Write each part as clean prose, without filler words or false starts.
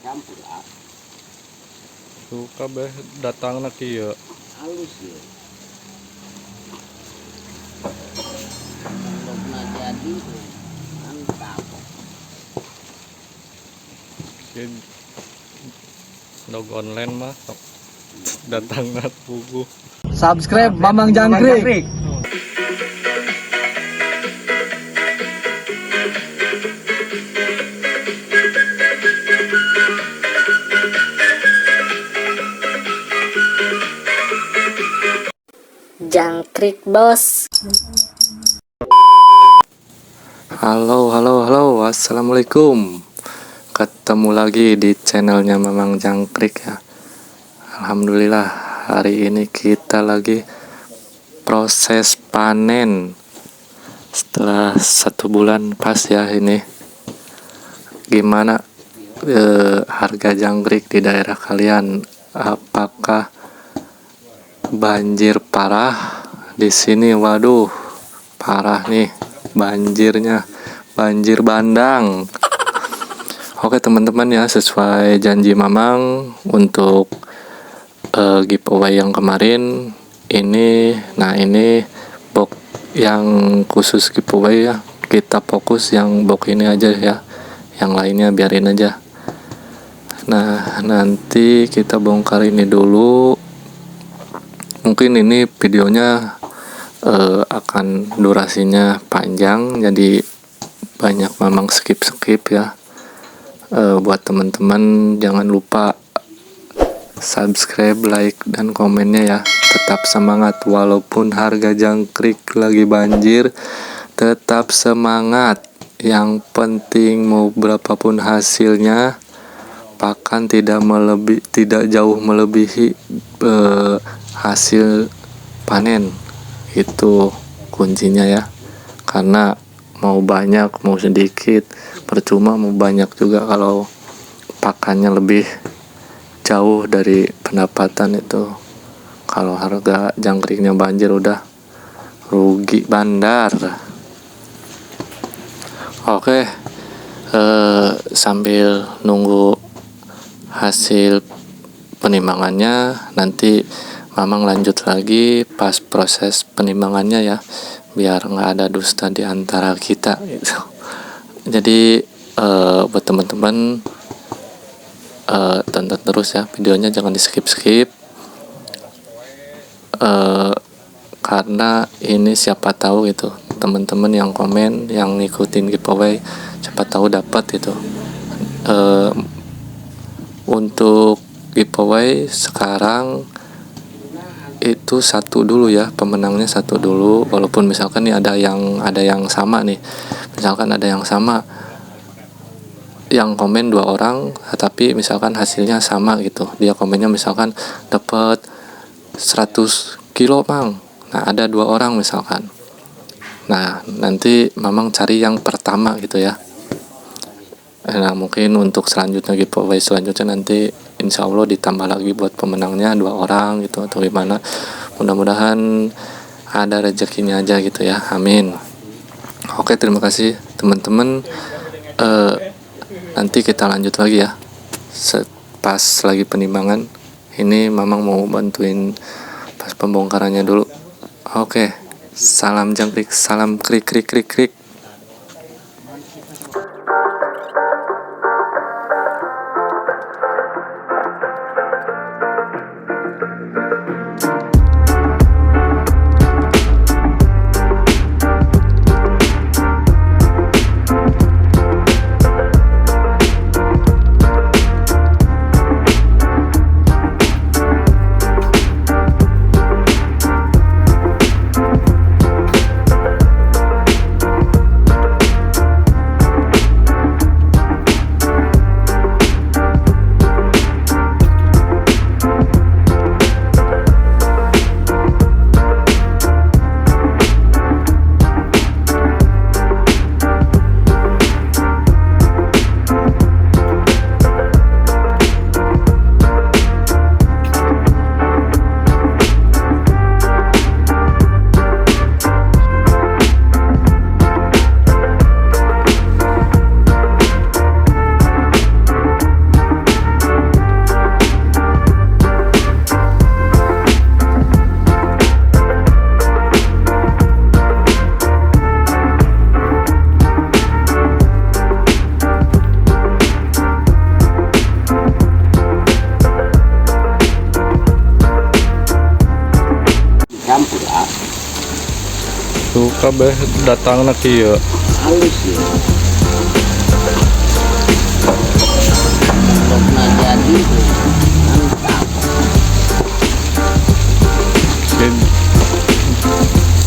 campur ah. Tuh kabeh datangna kieu. Halus ya. Logna jadi mantap. Kieu dog online mah sok datangna puguh. Subscribe Mamang Jangkrik. Jangkrik bos. Halo, assalamualaikum. Ketemu lagi di channelnya Mamang Jangkrik ya. Alhamdulillah hari ini kita lagi proses panen setelah 1 bulan pas ya ini. Gimana harga jangkrik di daerah kalian? Apakah banjir parah di sini? Waduh, parah nih banjirnya, banjir bandang. Oke teman-teman ya, sesuai janji Mamang untuk giveaway yang kemarin ini, nah ini box yang khusus giveaway ya, kita fokus yang box ini aja ya, yang lainnya biarin aja. Nah nanti kita bongkar ini dulu. Mungkin ini videonya akan durasinya panjang, jadi banyak Mamang skip ya. Buat teman-teman jangan lupa subscribe, like, dan komennya ya. Tetap semangat walaupun harga jangkrik lagi banjir, tetap semangat. Yang penting mau berapapun hasilnya, pakan tidak jauh melebihi hasil panen. Itu kuncinya ya. Karena mau banyak mau sedikit percuma, mau banyak juga kalau pakannya lebih jauh dari pendapatan. Itu kalau harga jangkriknya banjir udah rugi bandar. Oke, sambil nunggu hasil penimbangannya, nanti Mamang lanjut lagi pas proses penimbangannya ya, biar nggak ada dusta di antara kita gitu. Jadi buat teman-teman tonton terus ya videonya, jangan di skip karena ini siapa tahu gitu teman-teman yang komen, yang ngikutin giveaway, siapa tahu dapat gitu. Untuk giveaway sekarang itu 1 dulu ya, pemenangnya 1 dulu. Walaupun misalkan nih ada yang sama nih, misalkan ada yang sama yang komen 2 orang, tapi misalkan hasilnya sama gitu, dia komennya misalkan dapat 100 kilo Mang, nah ada 2 orang misalkan, nah nanti Mamang cari yang pertama gitu ya. Nah mungkin untuk selanjutnya giveaway selanjutnya nanti insya Allah ditambah lagi buat pemenangnya 2 orang gitu atau gimana. Mudah-mudahan ada rezekinya aja gitu ya, amin. Oke, terima kasih teman-teman. Nanti kita lanjut lagi ya pas lagi penimbangan. Ini Mamang mau bantuin pas pembongkarannya dulu. Oke, salam jangkrik, salam krik krik krik krik. kabeh datang nak kieu. halus ya. Stoknya jadi tuh mantap.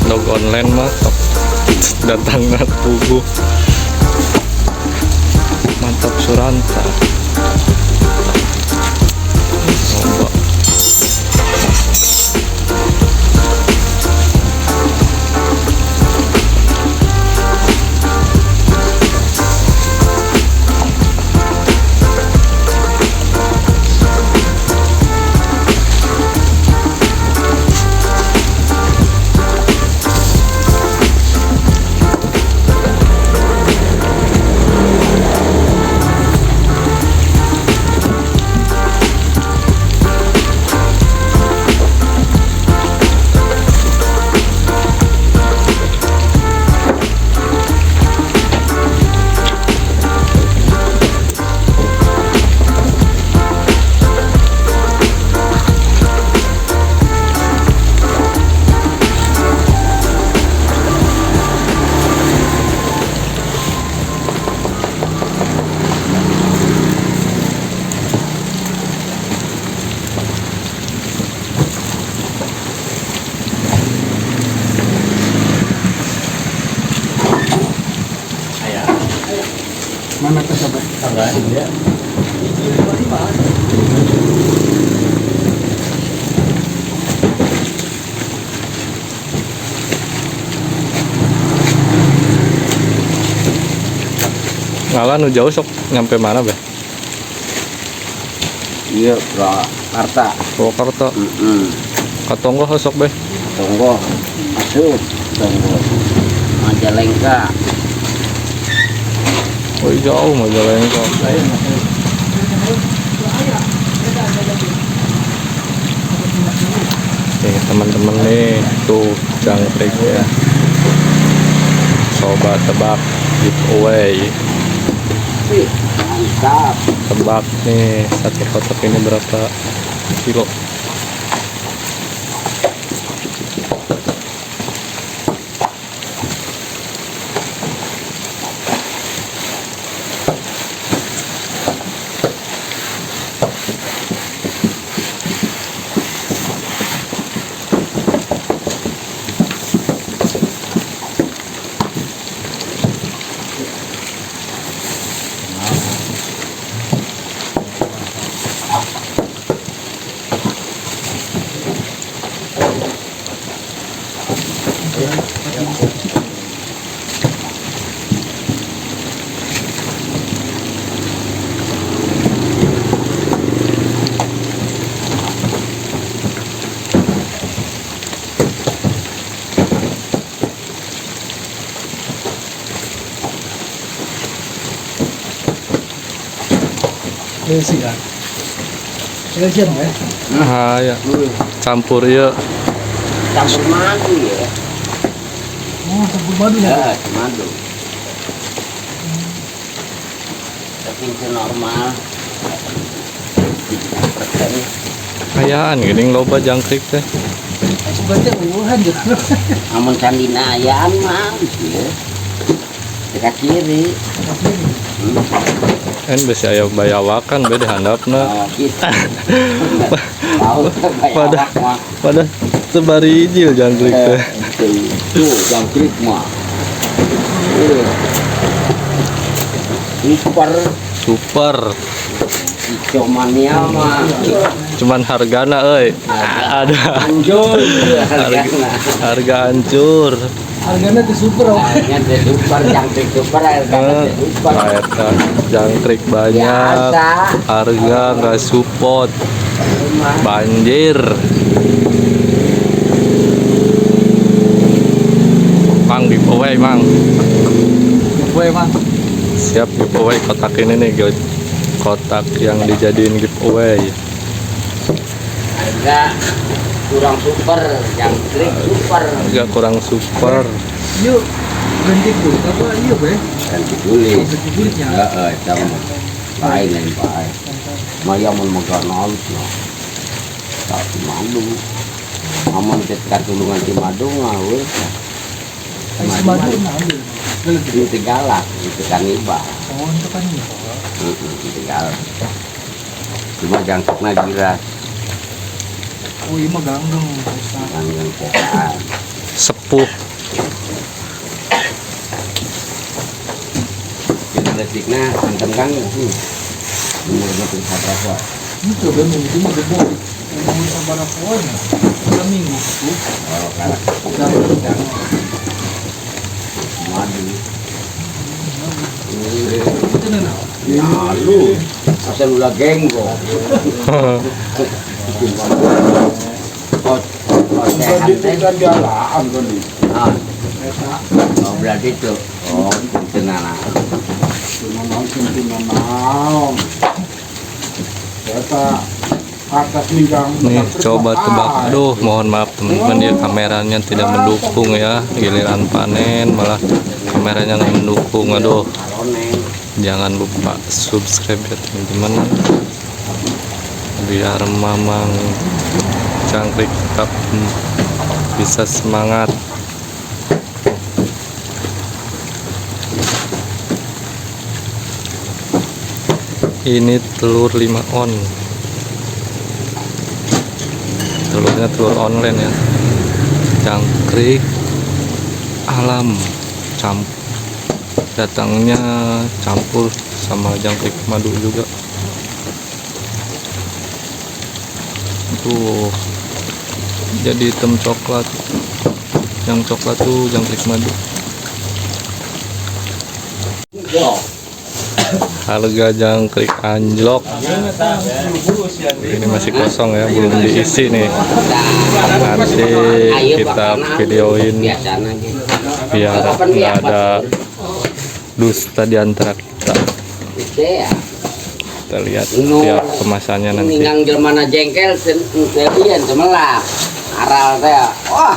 Dog online mah tok datang nak pugu. Mantap suranta. Coba. Mana kesabet? Ya. Ngalah nu jauh sok nyampe mana be? Iya, Purwakarta. Purwakarta. Katonggo sok be. Tonggo, masuk, Tonggo, Majalengka. Oh jauh Majalengka. Oke teman-teman nih tuh jangkrik ya. Coba tebak giveaway. Mantap. Tebak nih satu kotak ini berapa kilo? Besi kan? Kasihan ya? Ah ya campur ya. Campur madu ya. Oh, campur madu ya? Ya, madu. Tapi itu normal. 3%. Kayaan gini loba jangkrik teh. Sebenarnya Wuhan juga. Amun candina ayaan mah ya. Dekat kiri. Kan bisa aya bayawakan beda handapna. Oh, gitu. Tahu Pada mah. pada sebarijil jangkrik teh. Tuh, jangkrik mah. Super Super. hijau mania mah. Cuman hargana euy. Ada Anjur hargana. harga hancur. Harganya di super. Harganya teh super, jangkrik super, harganya teh super. Eta jangkrik banyak, Biasa. harga nggak support, banjir. Mang giveaway mang, Gue emang. siap giveaway kotak ini nih guys. Kotak yang dijadiin giveaway. Harga kurang super, jangkrik super. Harga kurang super. Yuk, berhenti dulu. Apa iya be? Dan ditulis. Berhenti kulitnya. Ya, sama. Lain lain baik. Maya mau megang halus no. Tapi malu. Aman tet katulungan di madu ngawur. Ay, si Madu na ambil. Ini Tegalak, itu kanibal. Oh, itu kan ini. Tegalak. Cuma jangkuknya giras, Oh, iya mah ganggang. Ustaz. yang pohon. Sepuh. Kita letiknya kenceng kan, umurnya tuh berapa? Itu kan itu mah gede. Ngomong sama raponya. Minggu itu. Oh, karena madu. Itu nana. Lalu, asal ulah genggo. Oh, berarti itu. Oh, itu nana. Nih coba tebak. Aduh, mohon maaf teman-teman ya, kameranya tidak mendukung ya. Giliran panen malah kameranya nggak mendukung. Aduh, jangan lupa subscribe ya teman-teman, biar Mamang Jangkrik tetap bisa semangat. Ini telur 5 on. Telurnya telur online ya. Jangkrik alam datangnya campur sama jangkrik madu juga. Tuh jadi hitam coklat. Yang coklat tuh jangkrik madu. Harga jangkrik anjlok ini masih kosong ya, belum diisi nih. Nanti kita videoin biar nggak ada dusta di antara kita. Kita lihat tiap kemasannya nanti. Ninggang jelmana jengkel telian semelah aral teh. Wah,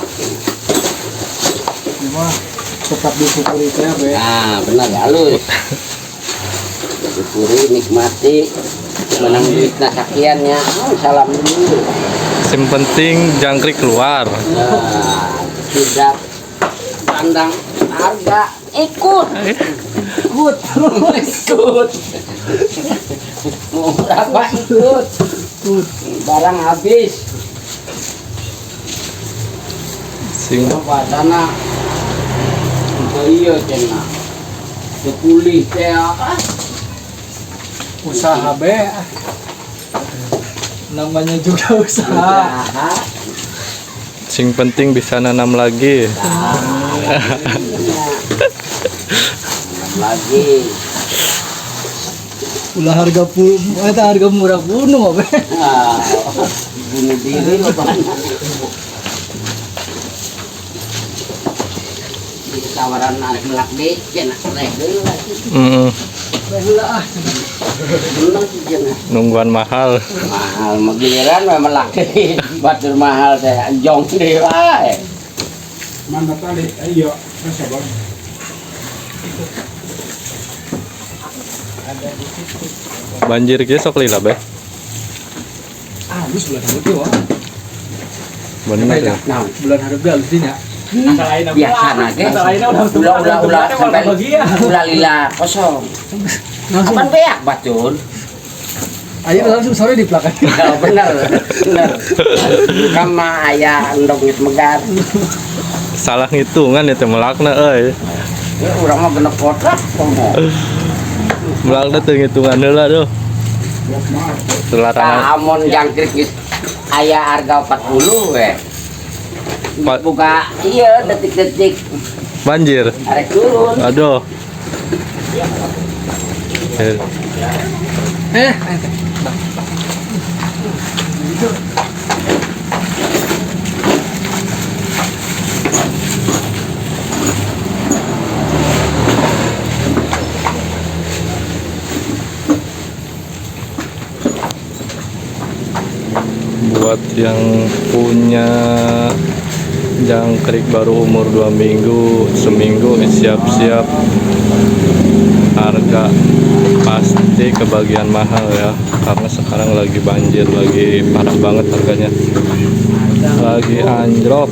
Cuma tetap disyukuri teh, Be. nah benar halus. Syukuri, nikmati, menang duitnya sakiannya. Salam dulu. Yang penting jangkrik keluar. Nah, tidak pandang harga, ikut mau berapa ikut barang habis apa sana iya cina sepulih teh Usaha, Be. Namanya juga usaha. Sing penting bisa nanam lagi. lagi Ulah harga harga murah bunuh, Be. bunuh diri loh bang. Tawaran anak melak deh, nak reh dulu lagi. Lah, Bener sih cenah. Nungguan mahal. Mahal giliran memang laki batur mahal saya jong deh wae. Mana tadi? Ayo, masa bang? Banjir ge sok lila Be. halus bulan harga, wah. Bener ya. Nah, Bulan harga halus ini ya. biasa nage. Ulah sampai ulah lila kosong. Kapan beak batur? Ayo langsung sore di belakang. Nah, bener. Kama aya endog geus megar. Salah ngitungan itu melakna euy. Ya urang mah genep kotak komo. Melakna teu ngitungan heula tuh. Telarangan Amon jangkrik geus aya harga 40 we. Buka iya detik-detik banjir. arek turun. Aduh. Buat yang punya jangkrik baru umur 2 minggu, seminggu siap-siap harga pasti kebagian mahal ya, karena sekarang lagi banjir, lagi parah banget harganya, lagi anjlok.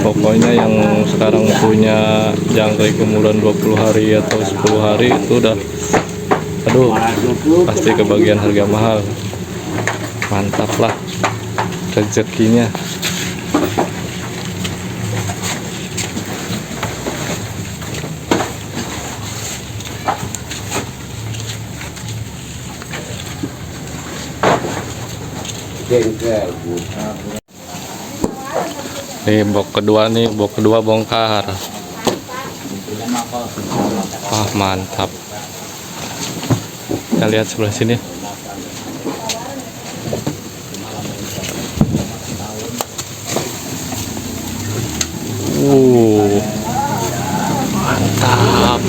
Pokoknya yang sekarang punya jangkrik umuran 20 hari atau 10 hari itu udah, aduh, pasti kebagian harga mahal. Mantap lah rezekinya. Jengkel. Nih box kedua bongkar. Wah, mantap. Kita lihat sebelah sini. Mantap.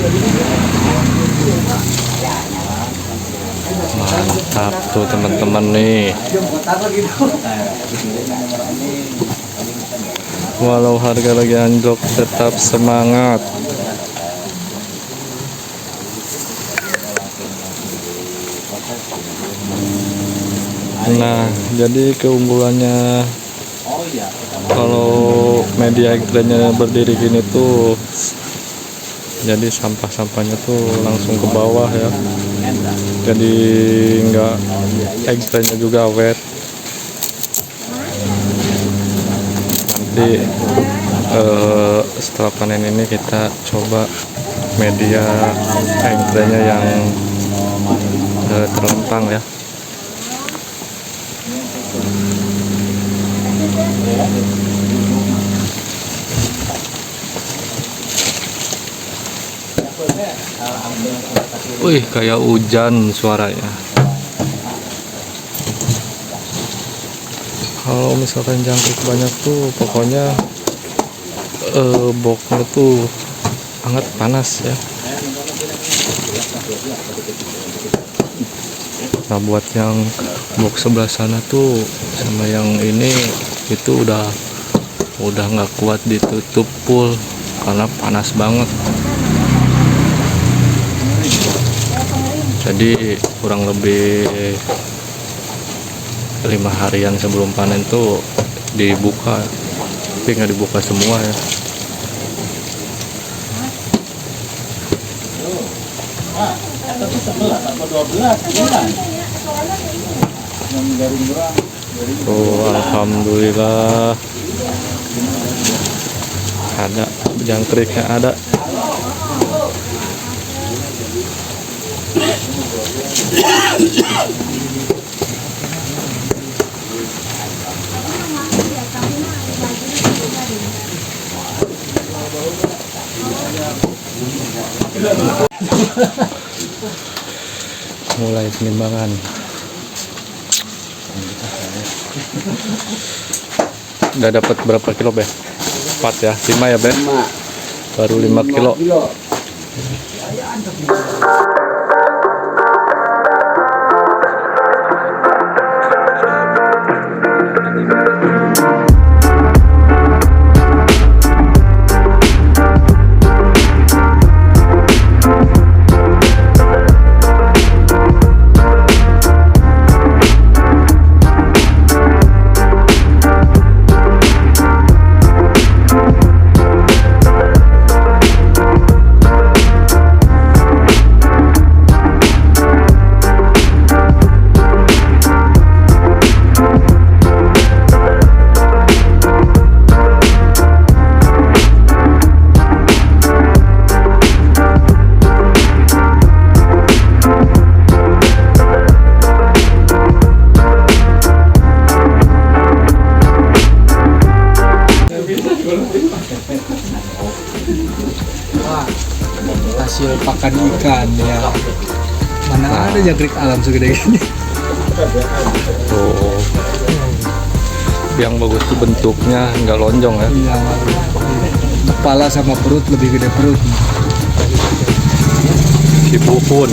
Mantap tuh teman-teman nih. Walau harga lagi anjlok, tetap semangat. Nah, jadi keunggulannya kalau media egrenya berdiri gini tuh, jadi sampah-sampahnya tuh langsung ke bawah ya. Jadi enggak, egrenya juga awet. Nanti setelah panen ini kita coba media egrenya yang terlempang ya. Wih, kayak hujan suaranya. Kalau misalkan jangkrik banyak tuh pokoknya boxnya tuh sangat panas ya. Nah, buat yang box sebelah sana tuh sama yang ini itu udah nggak kuat ditutup full karena panas banget. Jadi kurang lebih 5 harian sebelum panen tuh dibuka, tapi nggak dibuka semua ya. Tuh, alhamdulillah ada jangkriknya ada. Mulai penimbangan. Udah dapat berapa kilo, Be? 4 ya, 5 ya, Be? Baru 5 kilo. Hasil pakan ikan ya. Mana ada jangkrik alam segede gini. Tuh, yang bagus tuh bentuknya nggak lonjong ya. Iya, kepala sama perut lebih gede perut. Si Bubun.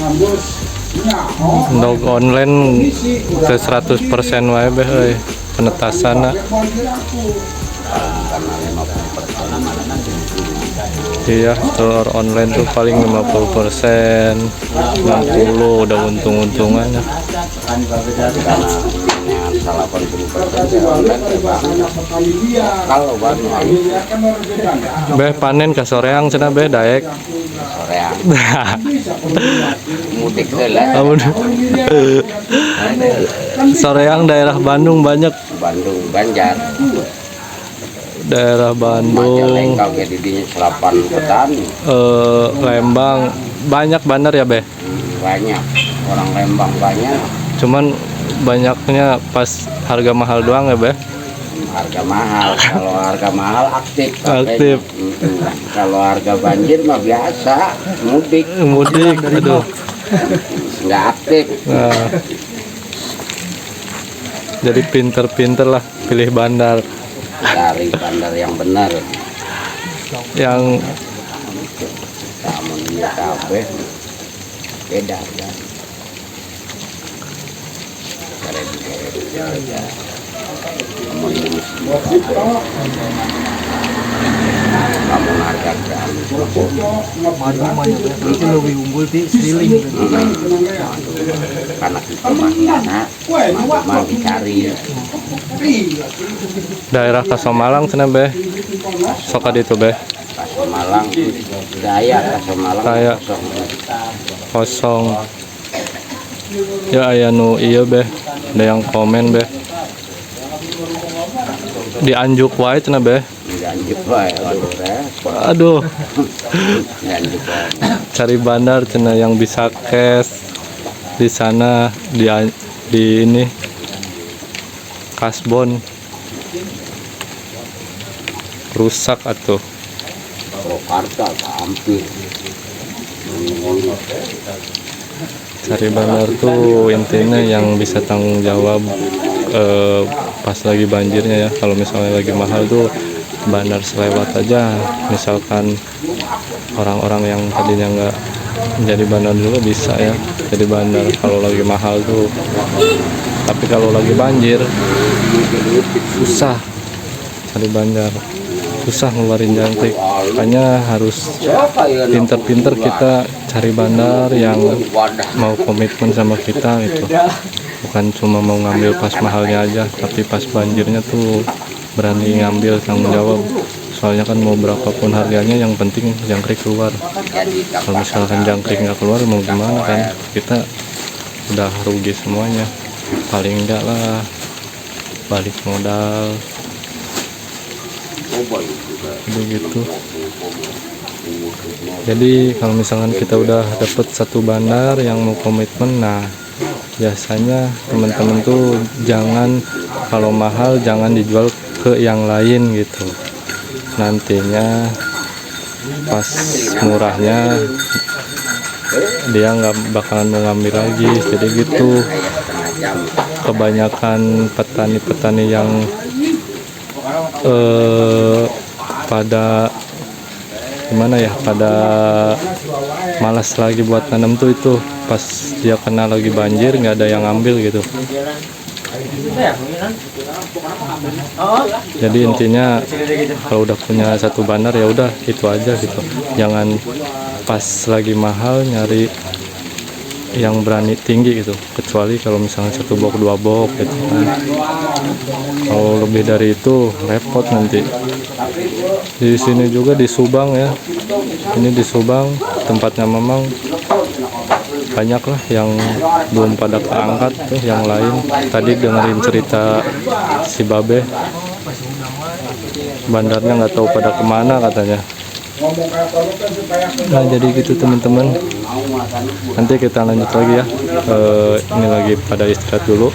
ngambus. Nya, oh. Untuk online ke 100% wae beh euy. Penetasan nah. Iya, telur online tuh paling 50%, 60 udah untung-untungannya. Salah 80% kalau baru Beh panen ke soreang cenah beh daek. soreang mudik heula Amun. Soreang daerah Bandung banyak. Bandung Banjar Daerah Bandung, Majalengka ge di dinya selapan petani. Lembang banyak bandar ya beh. Banyak orang Lembang banyak. Cuman banyaknya pas harga mahal doang ya beh. Harga mahal, kalau harga mahal aktif Aktif. Kalau harga banjir mah biasa mudik Mudik, aduh. nggak aktif. Nah, jadi pinter-pinter lah pilih bandar Cari bandar yang benar. yang Namun ini kabeh beda kan. Kamu harga Itu lebih unggul di seling. karena kita mah dicari. daerah Kasomalang cenah beh. Sok itu beh. Kasemalang Daya Kasemalang Daya. kosong. Kosong. Ya aya nu iya beh. Ada yang komen beh. Dianjuk wae cenah beh. Ganjut wae waduh repot. Aduh, Ganjut wae. cari bandar cenah yang bisa cash di sana di ini kasbon rusak atuh. Jakarta hampir. Cari bandar tuh intinya yang bisa tanggung jawab pas lagi banjirnya ya. Kalau misalnya lagi mahal tuh bandar selewat aja. Misalkan orang-orang yang tadinya nggak jadi bandar dulu bisa ya jadi bandar kalau lagi mahal tuh. Tapi kalau lagi banjir susah cari bandar, susah ngeluarin jangkrik. Makanya harus pinter-pinter kita cari bandar yang mau komitmen sama kita gitu. Bukan cuma mau ngambil pas mahalnya aja, tapi pas banjirnya tuh berani ngambil tanggung jawab. Soalnya kan mau berapapun harganya yang penting jangkrik keluar. Kalau misalkan jangkrik nggak keluar mau gimana kan, kita udah rugi semuanya. Paling enggak lah balik modal begitu. Jadi kalau misalkan kita udah dapet satu bandar yang mau komitmen, nah biasanya teman-teman tuh jangan, kalau mahal jangan dijual ke yang lain gitu. Nantinya pas murahnya dia nggak bakalan mau ngambil lagi. Jadi gitu. Kebanyakan petani-petani yang pada gimana ya, pada malas lagi buat nanam tuh itu pas dia kena lagi banjir nggak ada yang ngambil gitu. Jadi intinya kalau udah punya satu bandar ya udah itu aja gitu. Jangan pas lagi mahal nyari yang berani tinggi gitu, kecuali kalau misalnya satu box dua box gitu kan. Kalau lebih dari itu repot nanti. Di sini juga di Subang ya, ini di Subang tempatnya memang banyak lah yang belum pada keangkat tuh yang lain. Tadi dengerin cerita si Babe, bandarnya nggak tahu pada kemana katanya. Nah jadi gitu teman-teman, nanti kita lanjut lagi ya. Ini lagi pada istirahat dulu.